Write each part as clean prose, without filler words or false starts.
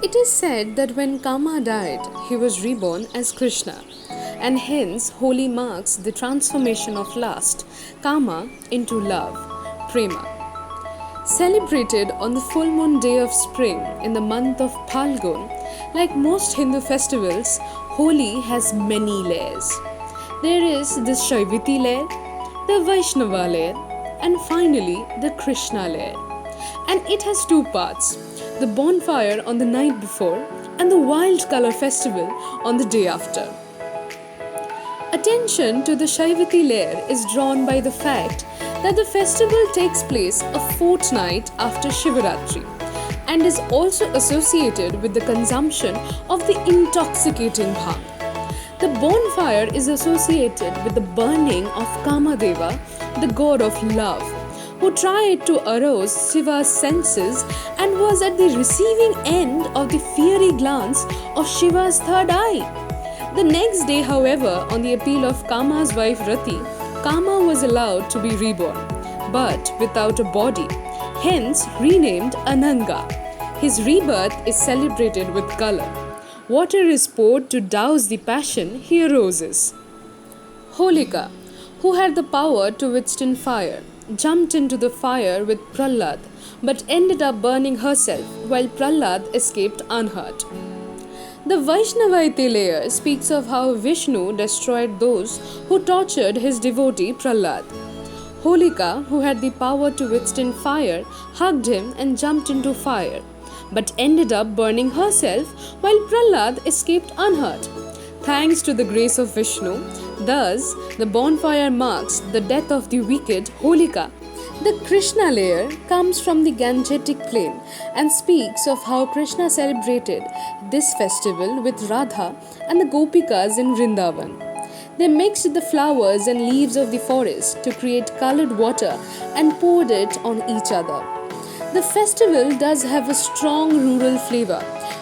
It is said that when Kama died, he was reborn as Krishna, and hence Holi marks the transformation of lust, Kama, into love, Prema. Celebrated on the full moon day of spring in the month of Phalgun, like most Hindu festivals, Holi has many layers. There is the Shaiviti layer, the Vaishnava layer, and finally the Krishna layer. And it has two parts: the bonfire on the night before and the wild color festival on the day after. Attention to the Shaiviti layer is drawn by the fact that the festival takes place a fortnight after Shivaratri and is also associated with the consumption of the intoxicating bhang. The bonfire is associated with the burning of Kamadeva, the god of love, who tried to arouse Shiva's senses and was at the receiving end of the fiery glance of Shiva's third eye. The next day, however, on the appeal of Kama's wife Rati, Kama was allowed to be reborn, but without a body, hence renamed Ananga. His rebirth is celebrated with color. Water is poured to douse the passion he arouses. Holika, who had the power to withstand fire, jumped into the fire with Prahlad, but ended up burning herself while Prahlad escaped unhurt. The Vaishnavaite layer speaks of how Vishnu destroyed those who tortured his devotee Prahlad. Holika, who had the power to withstand fire, hugged him and jumped into fire, but ended up burning herself while Prahlad escaped unhurt. Thanks to the grace of Vishnu, thus the bonfire marks the death of the wicked Holika. The Krishna layer comes from the Gangetic plain and speaks of how Krishna celebrated this festival with Radha and the Gopikas in Vrindavan. They mixed the flowers and leaves of the forest to create colored water and poured it on each other. The festival does have a strong rural flavor,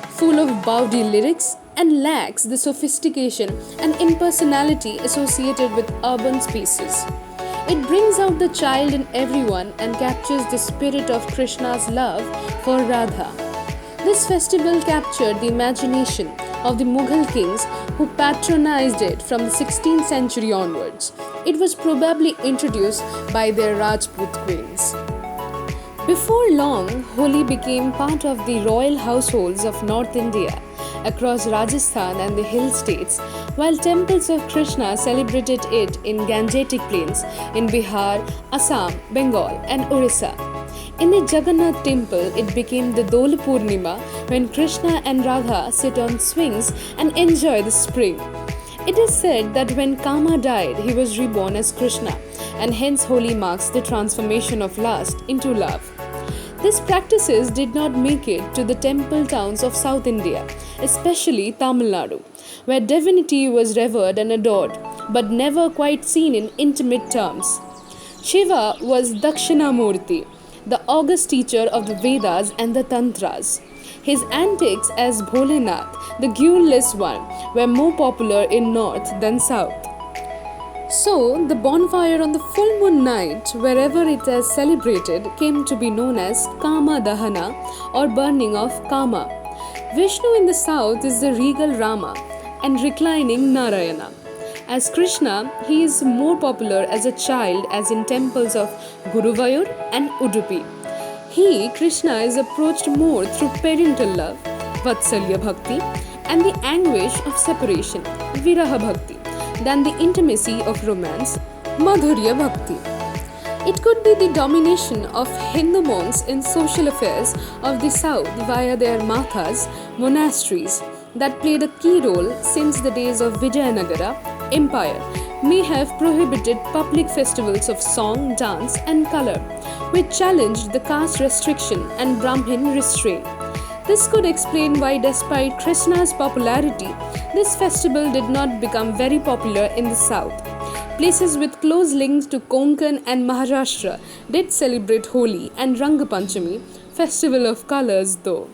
full of Baudi lyrics, and lacks the sophistication and impersonality associated with urban spaces. It brings out the child in everyone and captures the spirit of Krishna's love for Radha. This festival captured the imagination of the Mughal kings who patronized it from the 16th century onwards. It was probably introduced by their Rajput queens. Before long, Holi became part of the royal households of North India across Rajasthan and the hill states, while temples of Krishna celebrated it in Gangetic plains in Bihar, Assam, Bengal and Orissa. In the Jagannath temple, it became the Dol Purnima when Krishna and Radha sit on swings and enjoy the spring. It is said that when Kama died, he was reborn as Krishna, and hence Holi marks the transformation of lust into love. These practices did not make it to the temple towns of South India, especially Tamil Nadu, where divinity was revered and adored, but never quite seen in intimate terms. Shiva was Dakshinamurti, the august teacher of the Vedas and the Tantras. His antics as Bholenath, the guileless one, were more popular in north than south. So, the bonfire on the full moon night, wherever it is celebrated, came to be known as Kama Dahana or burning of Kama. Vishnu in the south is the regal Rama and reclining Narayana. As Krishna, he is more popular as a child as in temples of Guruvayur and Udupi. He, Krishna, is approached more through parental love, Vatsalya Bhakti, and the anguish of separation, Viraha Bhakti, than the intimacy of romance, Madhurya Bhakti. It could be the domination of Hindu monks in social affairs of the south via their mathas, monasteries, that played a key role since the days of Vijayanagara Empire, may have prohibited public festivals of song, dance and colour, which challenged the caste restriction and Brahmin restraint. This could explain why, despite Krishna's popularity, this festival did not become very popular in the south. Places with close links to Konkan and Maharashtra did celebrate Holi and Ranga Panchami, festival of colours though.